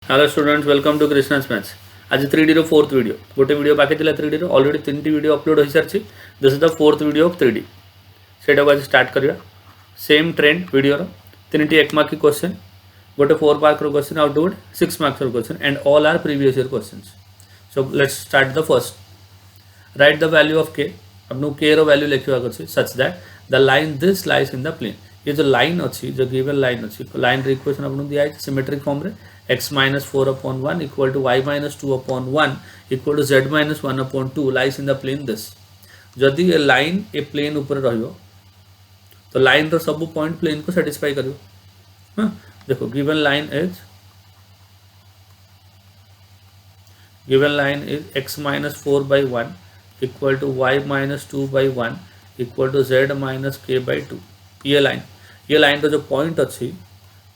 Hello students, welcome to Krishnas Maths. आज 3D रो fourth video गोटे वीडियो बाकी थिला 3D रो ऑलरेडी 3टी वीडियो अपलोड हो सारछि. This is the fourth video of 3D. सेटा को आज स्टार्ट करिया. सेम ट्रेंड वीडियो रो 3टी 1 मार्क की क्वेश्चन गोटे 4 मार्क रो क्वेश्चन आउट टू 6 मार्क्स रो question and all are previous year questions. So let's start the first. Write the value of k. अपनो k रो वैल्यू लिखिवा अछि such that the line this lies in the plane. ये जो line अच्छी जो given line अच्छी line रे इक्वेशन आपन दिया है सिमेट्रिक फॉर्म रे x minus 4 upon 1 equal to y minus 2 upon 1 equal to z minus 1 upon 2 lies in the plane this. जदि ये लाइन ए प्लेन ऊपर रहियो तो लाइन रो सब पॉइंट प्लेन को सैटिस्फाई करियो. हां देखो given line is x minus 4 by 1 equal to y minus 2 by 1 equal to z minus k by 2. ये लाइन रो जो पॉइंट अच्छी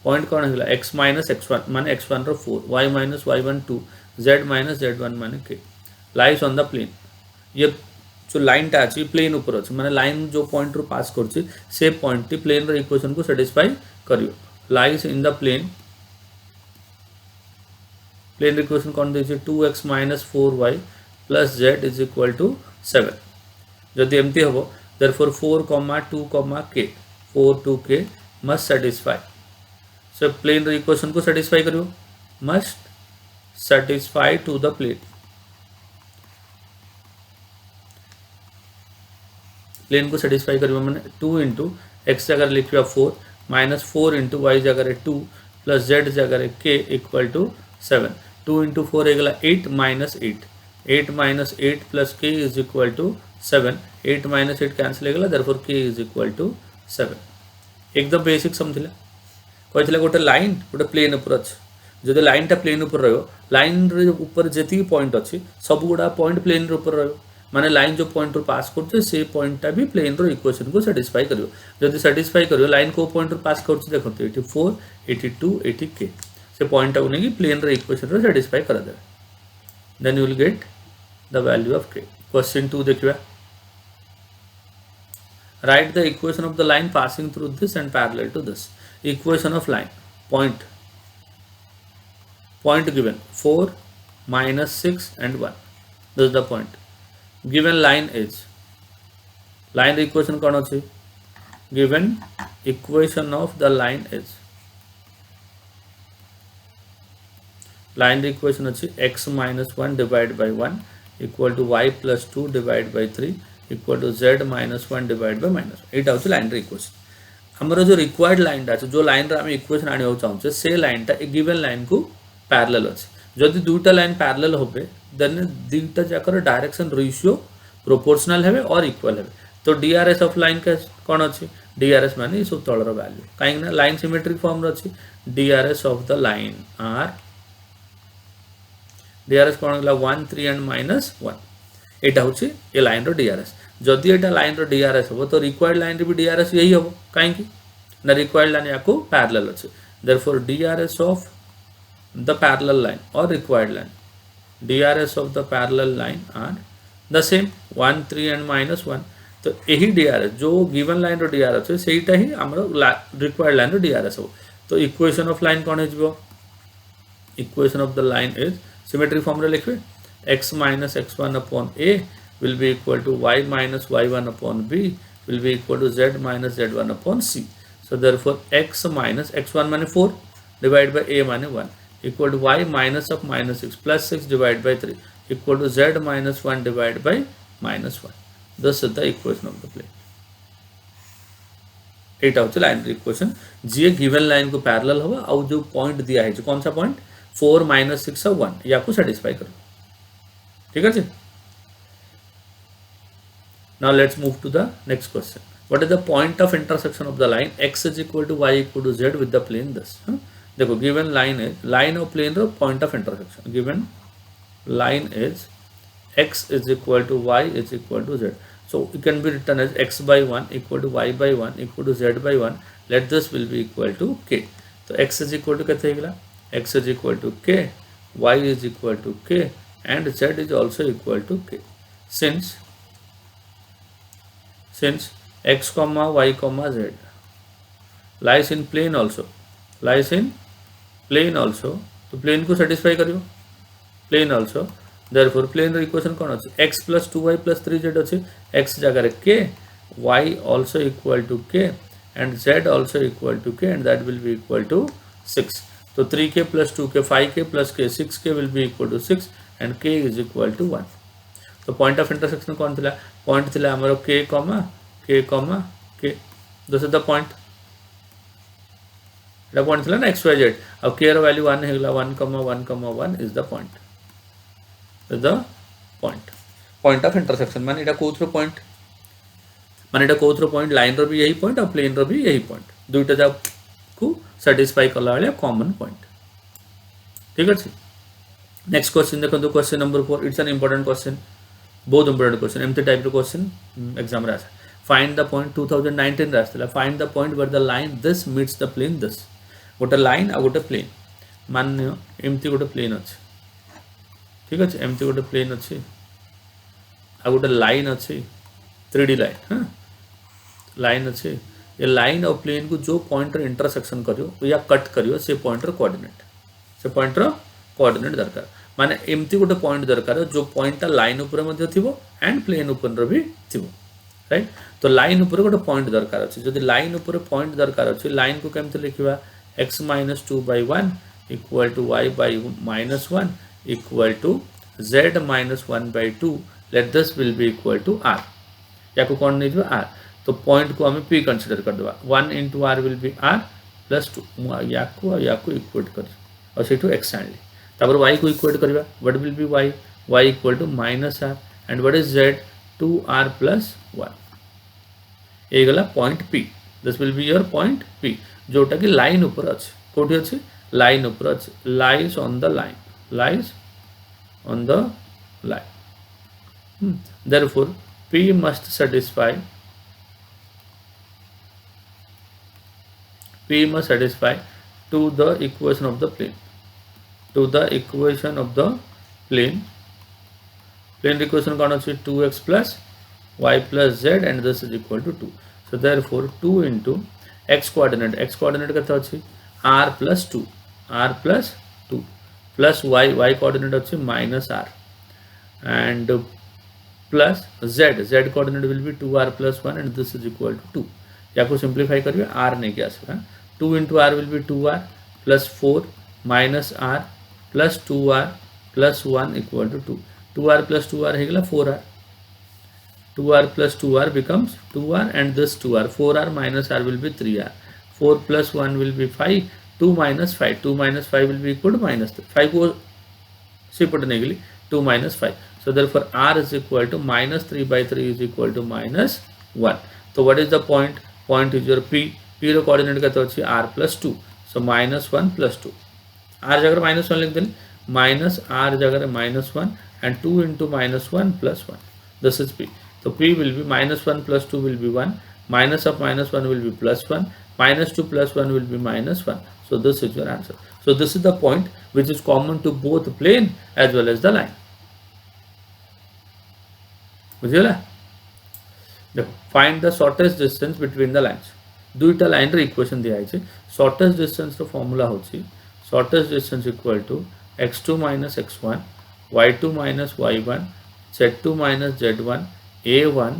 पॉइंट कौन है x माइनस x1 माने x1 रो 4 y minus y1 2 z minus z1 माने k lies on the plane. ये जो लाइन टा अछि प्लेन ऊपर अछि माने लाइन जो पॉइंट रो पास करछि से पॉइंट टी प्लेन रो इक्वेशन को सैटिस्फाई करियो. Lies in the plane equation कौन देछि 2x minus 4y plus z is equal to 7. जदि एमती हबो therefore 4 2 k 4 2 k must satisfy. So plane equation को satisfy करियो must satisfy to the plane. Plane को satisfy करियो माने 2 into x जगह लिखियो 4 minus 4 into y जगह 2 plus z जगह k equal to 7. 2 into 4 एगला 8 minus 8 8 minus 8 plus k is equal to 7. 8 minus 8 cancel एगला therefore k is equal to 7. एकदम basic समझिला. कहते गोटे लाइन गोटे प्लेन ऊपर अच्छे जब लाइन टा प्लेन ऊपर रहियो लाइन रे ऊपर जति पॉइंट अच्छी सब गुड़ा पॉइंट प्लेन रे ऊपर रहियो माने लाइन जो पॉइंट रो पास करछे से पॉइंट टा भी प्लेन रो इक्वेशन को सैटिस्फाई करियो. जदि सैटिस्फाई करियो लाइन को पॉइंट रो पास करछे देखंतो 84 82 80 के से पॉइंट टा उनेगी प्लेन रो इक्वेशन रो सैटिस्फाई कर दे. Then you will get the value of k. Question 2 देखिबा. Write the equation of the line passing through this and parallel to this. Equation of line point given 4 minus 6 and 1. This is the point. Given line is line equation कौन अच्छी given equation of the line is line equation अच्छी x minus 1 divided by 1 equal to y plus 2 divided by 3 equal to z minus 1 divided by minus 1. एटा होची line equation. हमरो जो required line टा जो line रे हम इक्वेशन आनी हो चाहू से लाइन टा गिवन लाइन को पैरेलल अछि. जदि दुटा लाइन पैरेलल होबे देन दुटा जाकर डायरेक्शन रेशियो प्रोपोर्शनल हेबे और इक्वल हेबे. तो डीआरएस ऑफ लाइन का कोन अछि डीआरएस माने ई सब तळर वैल्यू काहे ना लाइन सिमेट्रिक फॉर्म रे अछि. DRs of the line are DRs कोन होला 1 3 एंड माइनस 1. एटा होछि ए लाइन रो डीआरएस. जदि एटा लाइन रो डीआरएस हो तो रिक्वायर्ड लाइन रे भी डीआरएस यही हो काहे कि ना रिक्वायर्ड लाइन याको पैरेलल अछि. Therefore DRs of the parallel line और required line DRs of the parallel line are the same 1 3 and minus 1. तो यही डीआरएस जो गिवन लाइन रो डीआरएस है सेटा ही हमरो रिक्वायर्ड लाइन रो डीआरएस हो. तो इक्वेशन ऑफ लाइन कोन हेजबो equation of the line is symmetric form रे लिखबे x minus x1 upon a will be equal to y minus y1 upon b will be equal to z minus z1 upon c. So therefore x minus x1 माने 4 divided by a माने 1 equal to y minus of minus 6 plus 6 divided by 3 equal to z minus 1 divided by minus 1. This is the equation of the plane. एटा होचे line equation जे given line को parallel होबा और जो point दिया है जो कौन सा पॉइंट 4 minus 6 और 1 या को सैटिस्फाई करो. ठीक है. Now let's move to the next question. What is the point of intersection of the line x is equal to y equal to z with the plane this? देखो given line is line of plane row point of intersection. Given line is x is equal to y is equal to z. So it can be written as x by 1 equal to y by 1 equal to z by 1. Let this will be equal to k. तो x is equal to कितना होगा? X is equal to k, y is equal to k, and z is also equal to k. Since x comma y comma z lies in plane also तो plane को satisfy करियो plane also therefore plane equation कौन अछि x plus 2y plus 3z अछि x जगह k y also equal to k and z also equal to k and that will be equal to 6 तो 3k plus 2k 5k plus k 6k will be equal to 6 and k is equal to 1 तो point of intersection कौन थिला point थिला हमरो k k this is the point एटा point थिला ना xyz अब k रो वैल्यू 1 हेगला 1 is the point is the point of intersection माने एटा कोथरो पॉइंट माने एटा कोथरो पॉइंट लाइन रो भी यही पॉइंट और प्लेन रो भी यही पॉइंट दुईटा जा को सैटिस्फाई कला वाला कॉमन पॉइंट ठीक अछि नेक्स्ट क्वेश्चन देखो question number 4 it's an important question बहुत इंपोर्टेंट क्वेश्चन एमती टाइप रो क्वेश्चन एग्जाम रा फाइंड द पॉइंट 2019 रास्ता find the point where the line this meets the plane this गोटे लाइन आ गोटे प्लेन मान्य एमती गोटे प्लेन अछि ठीक अछि एमती गोटे प्लेन अछि आ गोटे लाइन अछि 3D लाइन हां लाइन अछि ये लाइन और प्लेन को जो पॉइंट रे इंटरसेक्शन करियो या कट करियो से पॉइंट रो कोऑर्डिनेट दरकार माने एमती गोटे पॉइंट दरकार जो पॉइंट लाइन ऊपर मध्ये थिबो एंड प्लेन ऊपर भी थिबो राइट तो लाइन ऊपर गोटे पॉइंट दरकार अछि जदि लाइन ऊपर पॉइंट दरकार अछि लाइन को केमते लिखिबा x - 2/1 equal to y - 1 equal to z - 1/2 let this will be equal to r या को कोन नै दिबा r तो पॉइंट को हमें p कंसीडर कर देबा 1 * r विल बी r + 2 या को इक्वेट कर और सेटू x आनली तबर y को इक्वेट करबा what will be y equal to -r and what is z 2r + 1 ए गला point p this will be your point p जोटा कि लाइन ऊपर अछि कोठी अछि लाइन ऊपर अछि lies on the line therefore p must satisfy to the equation of the plane plane equation कौन अछि 2x plus y plus z and this is equal to 2 so therefore 2 into x coordinate कते अछि r plus 2 plus y coordinate अछि -r and plus z coordinate will be 2r plus 1 and this is equal to 2 या को simplify करिए r नहीं के आसबा 2 into r will be 2r plus 4 minus r plus 2r plus 1 equal to 2 2r plus 2r है गला 4r 2r plus 2r becomes 2r and this 2r 4r minus r will be 3r 4 plus 1 will be 5 2 minus 5 will be equal to -3 5 को से पट नहीं गली 2 minus 5 so therefore r is equal to -3/3 is equal to -1 so what is the point is your p रो coordinate कते अछि r plus 2 so -1 plus 2 r जगह -1 लिख देली minus r जगह -1 and 2 into -1 plus 1 this is p so p will be -1 plus 2 will be 1 minus of -1 will be +1 -2 plus 1 will be -1 so this is your answer so this is the point which is common to both plane as well as the line बुझिला देखो find the shortest distance between the lines दुईटा line रे equation दिया है shortest distance रो formula होची shortest distance equal to x2 - x1 y2 - y1 z2 - z1 a1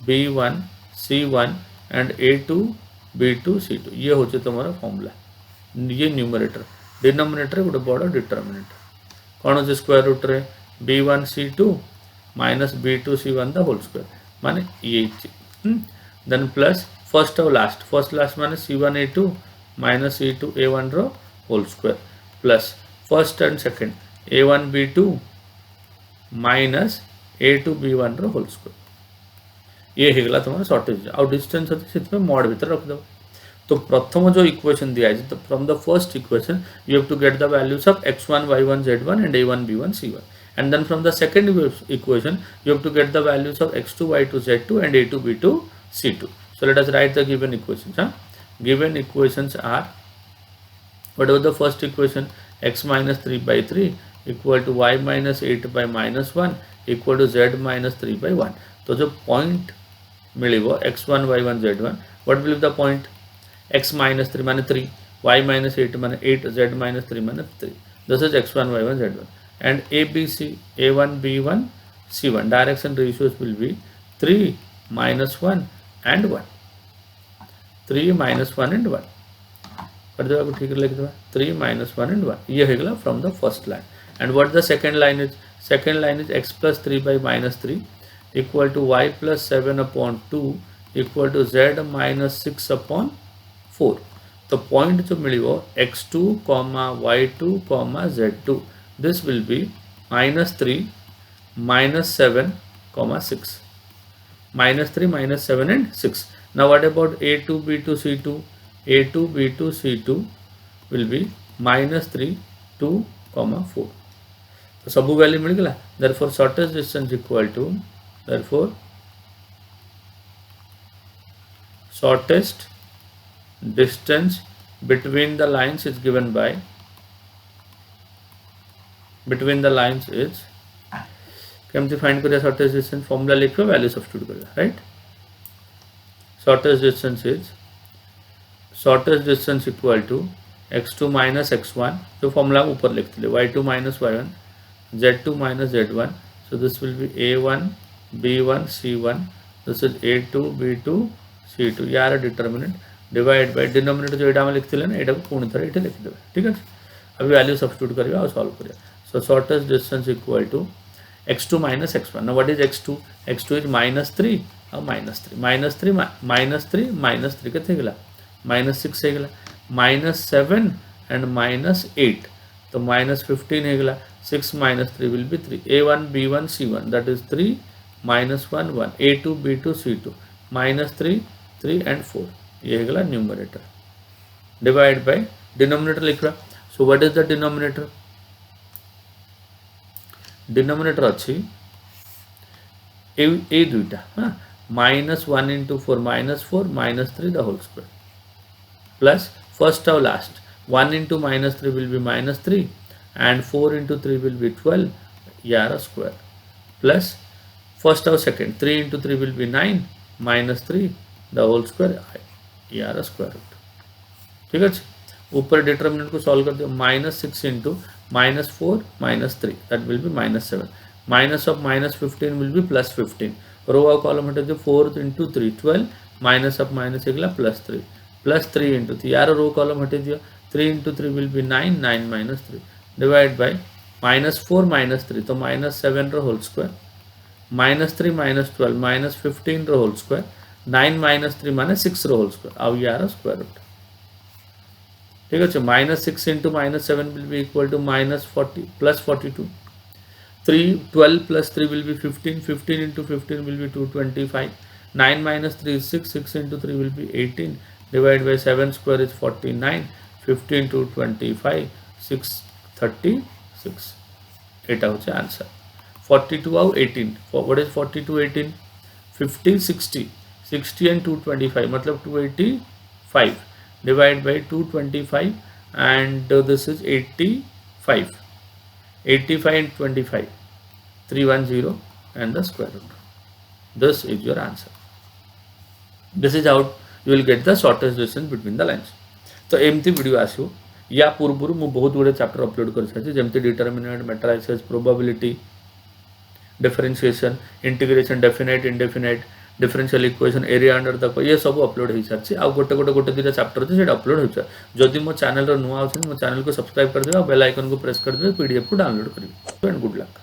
b1 c1 and a2 b2 c2 ये होचे तुम्हारा फार्मूला ये न्यूमरेटर डिनोमिनेटर गोटे बड़ डिटरमिनेंट कौन होचे स्क्वायर रूट रे b1 c2 minus b2 c1 the whole square माने ये then plus first और last माने c1 a2 minus c2 a1 row whole square plus first and second a1 b2 minus a2 b1 row whole square ये हेगला तुम्हारा shortage और distance होती है इसमें मॉड भीतर रख दो तो प्रथम जो इक्वेशन दिया है तो from the first equation you have to get the values of x1 y1 z1 and a1 b1 c1 and then from the second equation you have to get the values of x2 y2 z2 and a2 b2 c2 so let us write the given equations given equations are whatever the first equation x minus 3/3 equal to y minus 8 by minus 1 equal to z minus 3 by 1 तो जो point मिलेगा x1 y1 z1 what will be the point x minus 3 माने 3 y minus 8 माने 8 z minus 3 माने 3 This is x1, y1, z1. And ABC, A1, B1, C1. Direction ratios will be 3, -1 and 1. 3, -1 and 1. कर देगा को ठीक लिख देगा 3, -1 and 1. ये होगा from the first line. And what the second line is? Second line is x plus 3 by -3 equal to y plus 7 upon 2 equal to z minus 6 upon 4. तो point जो मिलियो x2, y2, z2, this will be -3, -7, -6. -3, -7 and 6. Now what about a2, b2, c2? a2, b2, c2 will be -3, 2, 4. तो सब value मिल गला. Therefore shortest distance equal to, therefore shortest distance between the lines is given by, between the lines is, केमती find करिया shortest distance? Formula लिखो, value substitute करिया, right. shortest distance is, shortest distance equal to x2 minus x1, जो formula ऊपर लिखते हैं, y2 minus y1, z2 minus z1. So this will be a1, b1, c1. This is a2, b2, c2. यार determinant divide by denominator जो एटा में लिखते हैं ना, एटा को पूर्ण तरह एटा लिख देबे. ठीक है. अभी वैल्यू सब्स्टिट्यूट करिया और सॉल्व करिया. So shortest distance equal to x2 minus x1. Now what is x2? x2 is -3 और -3 कितने गला? -6 है गला. -7 and -8. तो -15 है गला. 6 minus 3 will be 3. a1, b1, c1, that is 3, -1, 1. a2, b2, c2, -3, 3 and 4. ये है गला न्यूमरेटर. डिवाइड बाय डिनोमिनेटर लिख रहा. So what is the denominator? Denominator अच्छी ए दुईटा, हाँ, -1 into 4, -4, -3 the whole square, plus first और last 1 into -3 will be -3 and 4 into 3 will be 12, यार square, plus first और second 3 into 3 will be 9, -3 the whole square, यार square root. ठीक है. ऊपर डिटर्मिनेंट को सॉल्व कर दो. -6 into -4 -3 that will be -7. Minus of -15 will be +15. रो और कॉलम हटे दो. 4 into 3 12, minus of minus एक +3, +3 into 3, यार रो कॉलम हटे दिया. 3 into 3 will be 9, 9 minus 3 divide by -4 -3 तो -7 रो होल स्क्वायर, -3 -12 -15 रो होल स्क्वायर, 9 -3 माने 6 रो होल स्क्वायर. अब यार स्क्वायर रूट. ठीक है. -6 into -7 will be equal to -40 +42. 12 plus 3 will be 15. 15 into 15 will be 225. 9 minus 3 is 6. 6 into 3 will be 18. Divided by 7 square is 49. 15 to 25, 636. It is the answer. 42 out 18. What is 42 18? 50 60. 60 and 225 मतलब 285. Divide by 225 and this is 85. 85 and 25. 310 and the square root. This is your answer. This is how you will get the shortest distance between the lines. तो एमती video आसो या पूर्व मु बहुत गुड़े chapter upload कर सारी जमती determinant, matrices, probability, differentiation, integration, definite, indefinite, differential equation, area under the curve, ये सब अपलोड हो सारी. आ गोटे दुटा चैप्टर अच्छे से अपलोड हो. जदि मो चैनल नुआ अच्छे मो चैनल को सब्सक्राइब कर देबे, बेल आइकन को प्रेस कर देबे, पीडीएफ को डाउनलोड करेंगे. And good luck.